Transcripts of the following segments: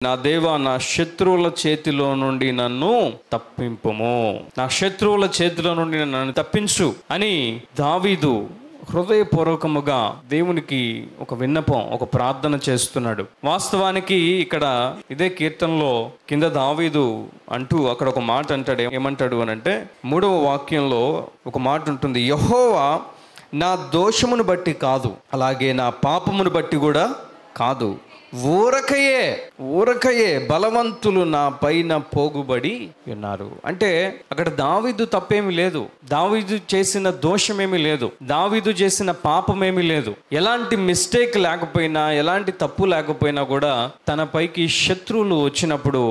నా దేవా, నా శత్రువుల చేతిలో నుండి నన్ను తప్పింపుము, నా శత్రువుల చేతిలో నుండి నన్ను తప్పించు అని దావీదు హృదయపూర్వకముగా దేవునికి ఒక విన్నపం, ఒక ప్రార్థన చేస్తున్నాడు. వాస్తవానికి ఇక్కడ ఇదే కీర్తనలో కింద దావీదు అంటూ అక్కడ ఒక మాట అంటాడు. ఏమంటాడు అని అంటే 3వ వాక్యంలో ఒక మాట ఉంటుంది, యెహోవా నా దోషమును బట్టి కాదు, అలాగే నా పాపమును బట్టి కూడా కాదు, ఊరకయే బలవంతులు నా పైన పోగుబడి ఉన్నారు. అంటే అక్కడ దావీదు తప్పేమీ లేదు, దావీదు చేసిన దోషమేమీ లేదు, దావీదు చేసిన పాపమేమీ లేదు. ఎలాంటి మిస్టేక్ లేకపోయినా, ఎలాంటి తప్పు లేకపోయినా కూడా తన పైకి శత్రువులు వచ్చినప్పుడు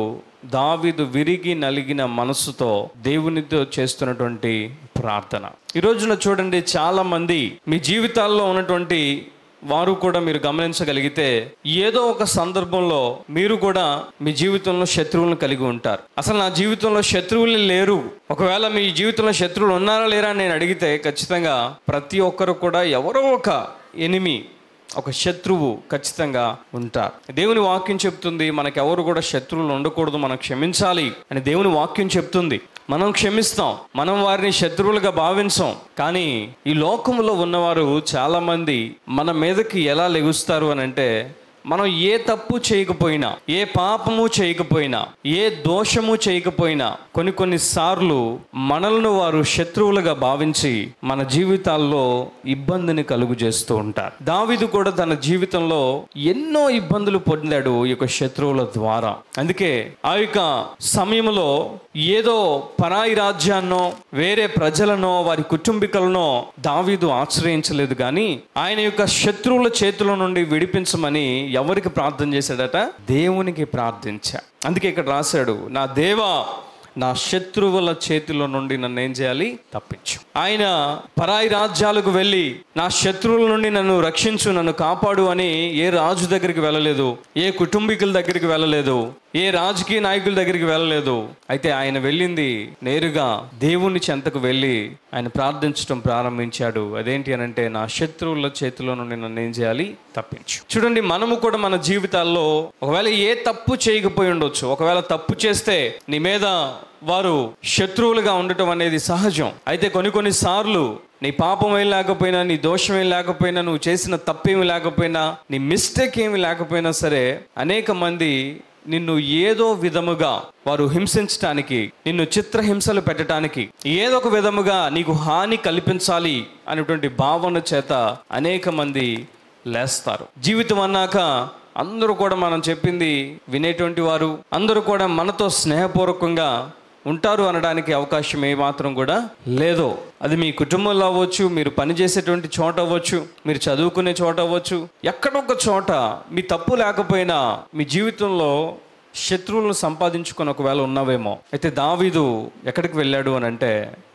దావీదు విరిగి నలిగిన మనసుతో దేవునితో చేస్తున్నటువంటి ప్రార్థన. ఈ రోజున చూడండి, చాలా మంది మీ జీవితాల్లో ఉన్నటువంటి వారు కూడా మీరు గమనించగలిగితే ఏదో ఒక సందర్భంలో మీరు కూడా మీ జీవితంలో శత్రువులను కలిగి ఉంటారు. అసలు నా జీవితంలో శత్రువులు లేరు, ఒకవేళ మీ జీవితంలో శత్రువులు ఉన్నారా లేరా అని నేను అడిగితే ఖచ్చితంగా ప్రతి ఒక్కరు కూడా ఎవరో ఒక ఎనిమి, ఒక శత్రువు ఖచ్చితంగా ఉంటారు. దేవుని వాక్యం చెప్తుంది మనకెవరు కూడా శత్రువులు ఉండకూడదు, మనం క్షమించాలి అని దేవుని వాక్యం చెప్తుంది. మనం క్షమిస్తాం, మనం వారిని శత్రువులుగా భావించాం. కానీ ఈ లోకంలో ఉన్నవారు చాలామంది మన మీదకి ఎలా లెగుస్తారు అని అంటే, మనం ఏ తప్పు చేయకపోయినా, ఏ పాపము చేయకపోయినా, ఏ దోషము చేయకపోయినా కొన్ని సార్లు మనల్ని వారు శత్రువులుగా భావించి మన జీవితాల్లో ఇబ్బందిని కలుగు చేస్తూ ఉంటారు. దావీదు కూడా తన జీవితంలో ఎన్నో ఇబ్బందులు పొందాడు ఈ యొక్క శత్రువుల ద్వారా. అందుకే ఆ యొక్క సమయంలో ఏదో పరాయి రాజ్యాన్నో, వేరే ప్రజలనో, వారి కుటుంబీకులనో దావీదు ఆశ్రయించలేదు. కానీ ఆయన యొక్క శత్రువుల చేతుల నుండి విడిపించమని ఎవరికి ప్రార్థన చేశాడట? దేవునికి ప్రార్థించా. అందుకే ఇక్కడ రాశాడు, నా దేవా, నా శత్రువుల చేతిలో నుండి నన్ను ఏం చేయాలి? తప్పించు. ఆయన పరాయి రాజ్యాలకు వెళ్ళి నా శత్రువుల నుండి నన్ను రక్షించు, నన్ను కాపాడు అని ఏ రాజు దగ్గరికి వెళ్ళలేదు, ఏ కుటుంబీకుల దగ్గరికి వెళ్ళలేదు, ఏ రాజకీయ నాయకుల దగ్గరికి వెళ్ళలేదు. అయితే ఆయన వెళ్ళింది నేరుగా దేవుని చెంతకు వెళ్ళి ఆయన ప్రార్థించడం ప్రారంభించాడు. అదేంటి అని అంటే, నా శత్రువుల చేతిలో నుండి నన్ను ఏం చేయాలి? తప్పించు. చూడండి, మనము కూడా మన జీవితాల్లో ఒకవేళ ఏ తప్పు చేయకపోయి ఉండొచ్చు. ఒకవేళ తప్పు చేస్తే నీ మీద వారు శత్రువులుగా ఉండటం అనేది సహజం. అయితే కొన్ని సార్లు నీ పాపం ఏం లేకపోయినా, నీ దోషం ఏం లేకపోయినా, నువ్వు చేసిన తప్పేమి లేకపోయినా, నీ మిస్టేక్ ఏమి లేకపోయినా సరే అనేక మంది నిన్ను ఏదో విధముగా వారు హింసించటానికి, నిన్ను చిత్రహింసలు పెట్టడానికి, ఏదో ఒక విధముగా నీకు హాని కల్పించాలి అనేటువంటి భావన చేత అనేక మంది లేస్తారు. జీవితం అన్నాక అందరూ కూడా మనం చెప్పింది వినేటువంటి వారు, అందరూ కూడా మనతో స్నేహపూర్వకంగా ఉంటారు అనడానికి అవకాశం ఏమాత్రం కూడా లేదు. అది మీ కుటుంబంలో అవ్వచ్చు, మీరు పనిచేసేటువంటి చోట అవ్వచ్చు, మీరు చదువుకునే చోట అవ్వచ్చు, ఎక్కడొక చోట మీ తప్పు లేకపోయినా మీ జీవితంలో శత్రువులను సంపాదించుకొని ఒకవేళ ఉన్నావేమో. అయితే దావీదు ఎక్కడికి వెళ్ళాడు అని అంటే,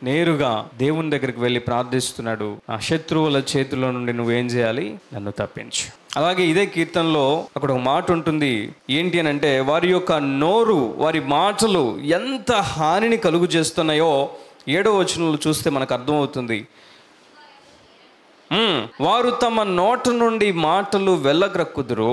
నేరుగా దేవుని దగ్గరికి వెళ్ళి ప్రార్థిస్తున్నాడు, ఆ శత్రువుల చేతిలో నుండి నువ్వేం చేయాలి? నన్ను తప్పించు. అలాగే ఇదే కీర్తనలో అక్కడ ఒక మాట ఉంటుంది. ఏంటి అని అంటే, వారి యొక్క నోరు, వారి మాటలు ఎంత హానిని కలుగు చేస్తున్నాయో 7వ వచనంలో చూస్తే మనకు అర్థమవుతుంది. వారు తమ నోట నుండి మాటలు వెళ్ళగ్రక్కుదురు,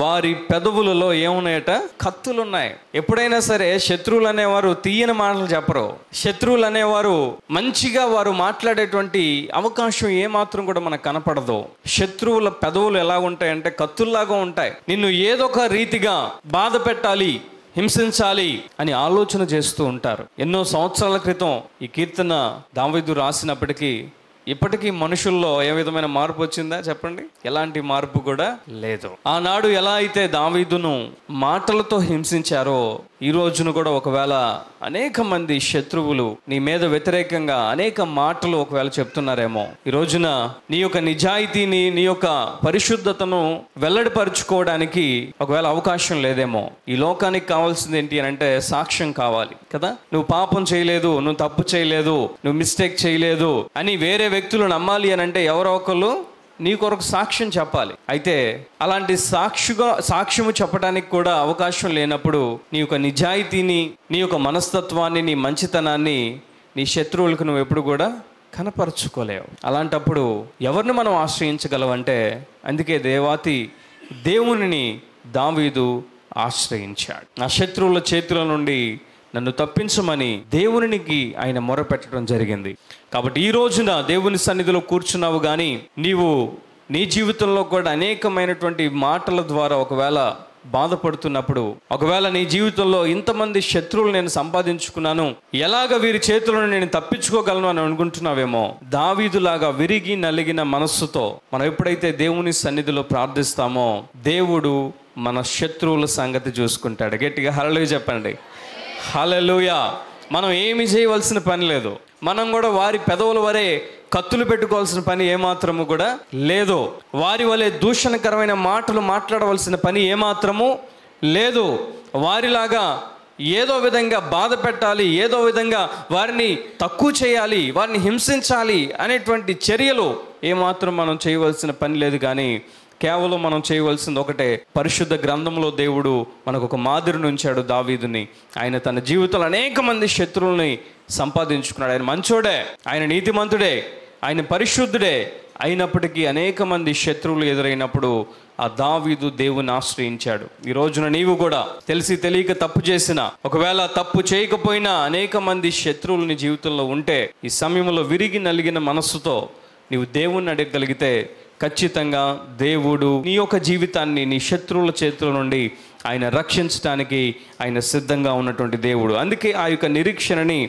వారి పెదవులలో ఏమున్నాయట? కత్తులున్నాయి. ఎప్పుడైనా సరే శత్రువులు అనేవారు తీయని మాటలు చెప్పరు. శత్రువులు అనేవారు మంచిగా వారు మాట్లాడేటువంటి అవకాశం ఏమాత్రం కూడా మనకు కనపడదు. శత్రువుల పెదవులు ఎలా ఉంటాయంటే కత్తుల్లాగా ఉంటాయి. నిన్ను ఏదో ఒక రీతిగా బాధ పెట్టాలి, హింసించాలి అని ఆలోచన చేస్తూ ఉంటారు. ఎన్నో సంవత్సరాల క్రితం ఈ కీర్తన దావీదు రాసినప్పటికీ ఇప్పటికీ మనుషుల్లో ఏ విధమైన మార్పు వచ్చిందా చెప్పండి? ఎలాంటి మార్పు కూడా లేదు. ఆనాడు ఎలా అయితే దావీదును మాటలతో హింసించారో, ఈ రోజును కూడా ఒకవేళ అనేక మంది శత్రువులు నీ మీద వ్యతిరేకంగా అనేక మాటలు ఒకవేళ చెప్తున్నారేమో. ఈ రోజున నీ యొక్క నిజాయితీని, నీ యొక్క పరిశుద్ధతను వెల్లడిపరుచుకోవడానికి ఒకవేళ అవకాశం లేదేమో. ఈ లోకానికి కావాల్సింది ఏంటి అని అంటే సాక్ష్యం కావాలి కదా. నువ్వు పాపం చేయలేదు, నువ్వు తప్పు చేయలేదు, నువ్వు మిస్టేక్ చేయలేదు అని వేరే వ్యక్తులు నమ్మాలి అని అంటే ఎవరో ఒకళ్ళు నీ కొరకు సాక్ష్యం చెప్పాలి. అయితే అలాంటి సాక్ష్యము చెప్పడానికి కూడా అవకాశం లేనప్పుడు నీ యొక్క నిజాయితీని, నీ యొక్క మనస్తత్వాన్ని, నీ మంచితనాన్ని నీ శత్రువులకు నువ్వు ఎప్పుడు కూడా కనపరుచుకోలేవు. అలాంటప్పుడు ఎవరిని మనం ఆశ్రయించగలవంటే, అందుకే దేవునిని దావీదు ఆశ్రయించాడు. నా శత్రువుల చేతుల నుండి నన్ను తప్పించమని దేవునికి ఆయన మొరపెట్టడం జరిగింది. కాబట్టి ఈ రోజున దేవుని సన్నిధిలో కూర్చున్నావు, కానీ నీవు నీ జీవితంలో కూడా అనేకమైనటువంటి మాటల ద్వారా ఒకవేళ బాధపడుతున్నప్పుడు, ఒకవేళ నీ జీవితంలో ఇంతమంది శత్రువులు నేను సంపాదించుకున్నాను, ఎలాగ వీరి చేతులను నేను తప్పించుకోగలను అని అనుకుంటున్నావేమో, దావీదులాగా విరిగి నలిగిన మనస్సుతో మనం ఎప్పుడైతే దేవుని సన్నిధిలో ప్రార్థిస్తామో, దేవుడు మన శత్రువుల సంగతి చూసుకుంటాడు. గట్టిగా హల్లెలూయా చెప్పండి. హల్లెలూయా. మనం ఏమి చేయవలసిన పని లేదు. మనం కూడా వారి పెదవుల వరే కత్తులు పెట్టుకోవాల్సిన పని ఏమాత్రము కూడా లేదు. వారి వలె దూషణకరమైన మాటలు మాట్లాడవలసిన పని ఏమాత్రము లేదు. వారిలాగా ఏదో విధంగా బాధ పెట్టాలి, ఏదో విధంగా వారిని తక్కువ చేయాలి, వారిని హింసించాలి అనేటువంటి చర్యలు ఏమాత్రం మనం చేయవలసిన పని లేదు. కానీ కేవలం మనం చేయవలసింది ఒకటే. పరిశుద్ధ గ్రంథంలో దేవుడు మనకు ఒక మాదిరిని ఉంచాడు, దావీదుని. ఆయన తన జీవితంలో అనేక మంది శత్రువుల్ని సంపాదించుకున్నాడు. ఆయన మంచోడే, ఆయన నీతిమంతుడే, ఆయన పరిశుద్ధుడే. అయినప్పటికీ అనేక మంది శత్రువులు ఎదురైనప్పుడు ఆ దావీదు దేవుని ఆశ్రయించాడు. ఈ రోజున నీవు కూడా తెలిసి తెలియక తప్పు చేసిన, ఒకవేళ తప్పు చేయకపోయినా అనేక మంది శత్రువులు నీ జీవితంలో ఉంటే, ఈ సమయంలో విరిగి నలిగిన మనస్సుతో నీవు దేవుణ్ణి అడగగలిగితే ఖచ్చితంగా దేవుడు నీ యొక్క జీవితాన్ని నీ శత్రువుల చేతుల నుండి ఆయన రక్షించడానికి ఆయన సిద్ధంగా ఉన్నటువంటి దేవుడు. అందుకే ఆ యొక్క నిరీక్షణని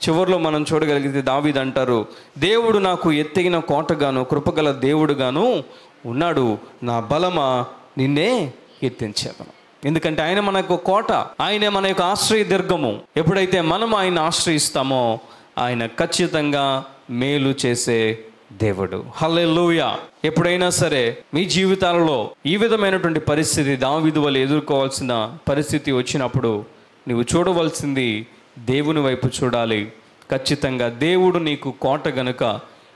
చివరిలో మనం చూడగలిగితే దావీదు అంటారు, దేవుడు నాకు ఎత్తగిన కోటగాను కృపగల దేవుడుగాను ఉన్నాడు, నా బలమా నిన్నే కీర్తించేదను. ఎందుకంటే ఆయన మనకు కోట, ఆయనే మన యొక్క ఆశ్రయ దుర్గము. ఎప్పుడైతే మనం ఆయన ఆశ్రయిస్తామో ఆయన ఖచ్చితంగా మేలు చేసే దేవుడు. హల్లెలూయా. ఎప్పుడైనా సరే మీ జీవితాలలో ఈ విధమైనటువంటి పరిస్థితి దావీదు వలె ఎదుర్కోవాల్సిన పరిస్థితి వచ్చినప్పుడు నీవు చూడవలసింది దేవుని వైపు చూడాలి. ఖచ్చితంగా దేవుడు నీకు కోట గనుక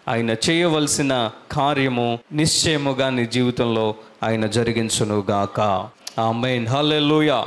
ఆయన చేయవలసిన కార్యము నిశ్చయముగా నీ జీవితంలో ఆయన జరిగించునుగాక. ఆమేన్. హల్లెలూయా.